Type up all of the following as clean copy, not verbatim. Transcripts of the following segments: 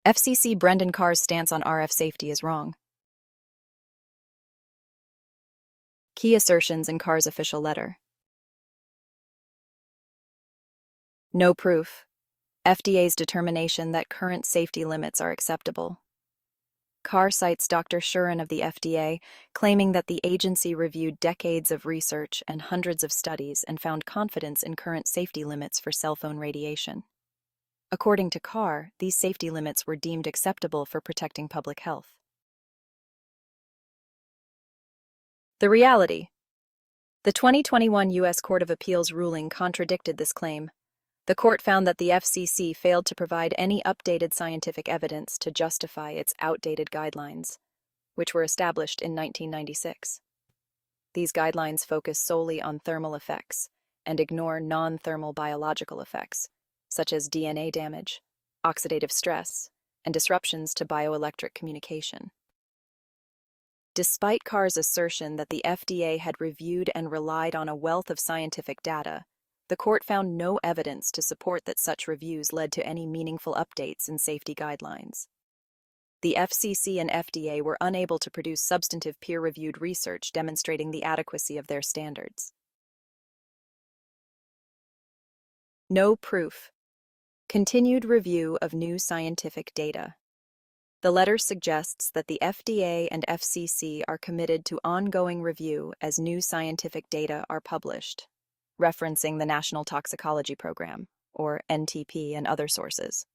FCC Brendan Carr's stance on RF safety is wrong. Key assertions in Carr's official letter. No proof. FDA's determination that current safety limits are acceptable. Carr cites Dr. Shuren of the FDA, claiming that the agency reviewed decades of research and hundreds of studies and found confidence in current safety limits for cell phone radiation. According to Carr, these safety limits were deemed acceptable for protecting public health. The reality. The 2021 U.S. Court of Appeals ruling contradicted this claim. The court found that the FCC failed to provide any updated scientific evidence to justify its outdated guidelines, which were established in 1996. These guidelines focus solely on thermal effects and ignore non-thermal biological effects, such as DNA damage, oxidative stress, and disruptions to bioelectric communication. Despite Carr's assertion that the FDA had reviewed and relied on a wealth of scientific data, the court found no evidence to support that such reviews led to any meaningful updates in safety guidelines. The FCC and FDA were unable to produce substantive peer-reviewed research demonstrating the adequacy of their standards. No proof. Continued review of new scientific data. The letter suggests that the FDA and FCC are committed to ongoing review as new scientific data are published, referencing the National Toxicology Program, or NTP, and other sources.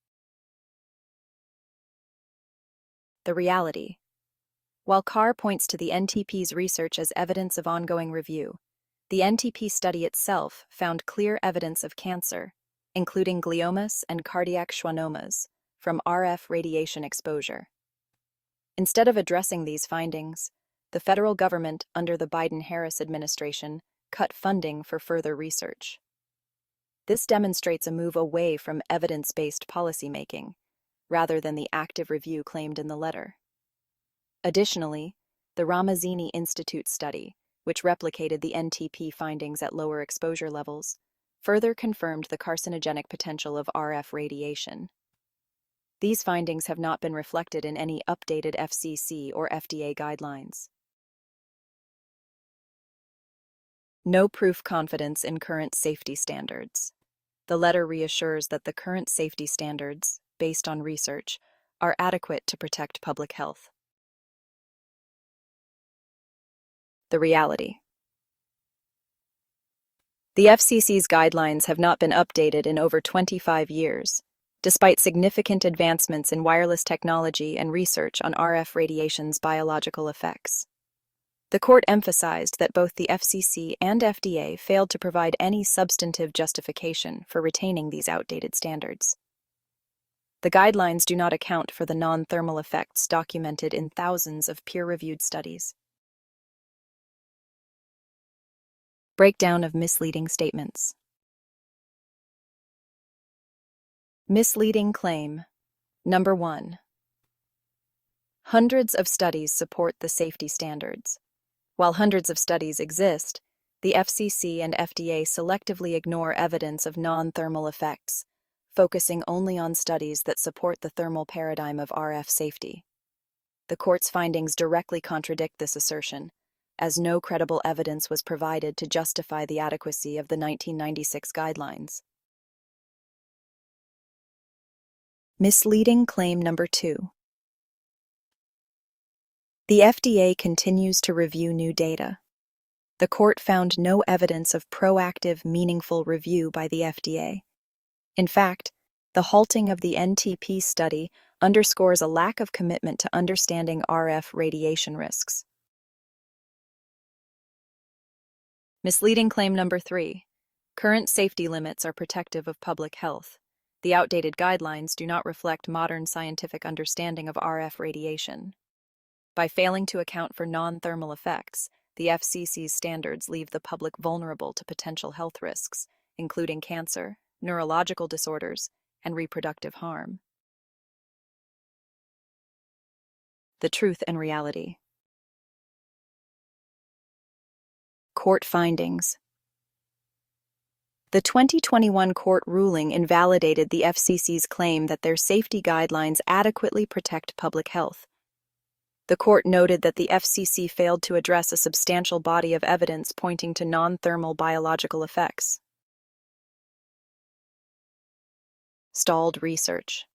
The reality. While Carr points to the NTP's research as evidence of ongoing review, the NTP study itself found clear evidence of cancer, including gliomas and cardiac schwannomas, from RF radiation exposure. Instead of addressing these findings, the federal government under the Biden-Harris administration cut funding for further research. This demonstrates a move away from evidence-based policymaking, rather than the active review claimed in the letter. Additionally, the Ramazzini Institute study, which replicated the NTP findings at lower exposure levels, further confirmed the carcinogenic potential of RF radiation. These findings have not been reflected in any updated FCC or FDA guidelines. No proof confidence in current safety standards. The letter reassures that the current safety standards, based on research, are adequate to protect public health. The reality. The FCC's guidelines have not been updated in over 25 years, despite significant advancements in wireless technology and research on RF radiation's biological effects. The court emphasized that both the FCC and FDA failed to provide any substantive justification for retaining these outdated standards. The guidelines do not account for the non-thermal effects documented in thousands of peer-reviewed studies. Breakdown of misleading statements. Misleading claim. Number 1. Hundreds of studies support the safety standards. While hundreds of studies exist, the FCC and FDA selectively ignore evidence of non-thermal effects, focusing only on studies that support the thermal paradigm of RF safety. The court's findings directly contradict this assertion, as no credible evidence was provided to justify the adequacy of the 1996 guidelines. Misleading claim number 2. The FDA continues to review new data. The court found no evidence of proactive, meaningful review by the FDA. In fact, the halting of the NTP study underscores a lack of commitment to understanding RF radiation risks. Misleading claim number 3. Current safety limits are protective of public health. The outdated guidelines do not reflect modern scientific understanding of RF radiation. By failing to account for non-thermal effects, the FCC's standards leave the public vulnerable to potential health risks, including cancer, neurological disorders, and reproductive harm. The truth and reality. Court findings. The 2021 court ruling invalidated the FCC's claim that their safety guidelines adequately protect public health. The court noted that the FCC failed to address a substantial body of evidence pointing to non-thermal biological effects. Stalled research.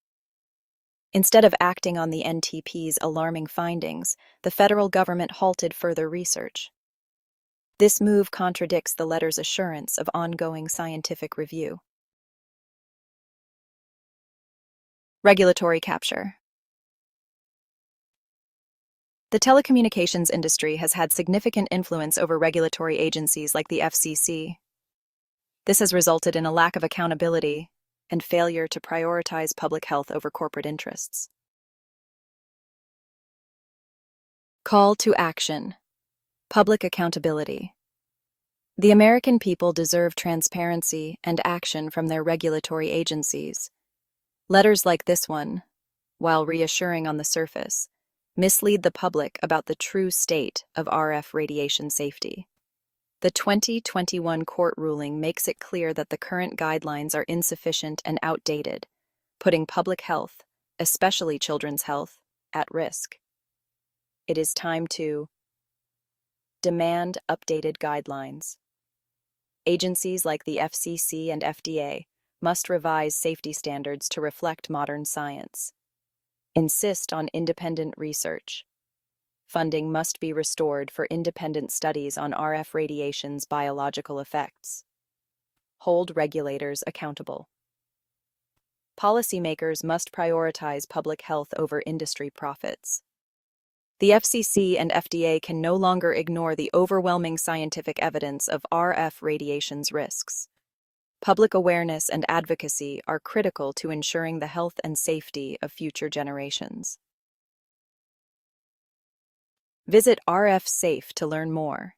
Instead of acting on the NTP's alarming findings, the federal government halted further research. This move contradicts the letter's assurance of ongoing scientific review. Regulatory capture. The telecommunications industry has had significant influence over regulatory agencies like the FCC. This has resulted in a lack of accountability and failure to prioritize public health over corporate interests. Call to action. Public accountability. The American people deserve transparency and action from their regulatory agencies. Letters like this one, while reassuring on the surface, mislead the public about the true state of RF radiation safety. The 2021 court ruling makes it clear that the current guidelines are insufficient and outdated, putting public health, especially children's health, at risk. It is time to demand updated guidelines. Agencies like the FCC and FDA must revise safety standards to reflect modern science. Insist on independent research. Funding must be restored for independent studies on RF radiation's biological effects. Hold regulators accountable. Policymakers must prioritize public health over industry profits. The FCC and FDA can no longer ignore the overwhelming scientific evidence of RF radiation's risks. Public awareness and advocacy are critical to ensuring the health and safety of future generations. Visit RF Safe to learn more.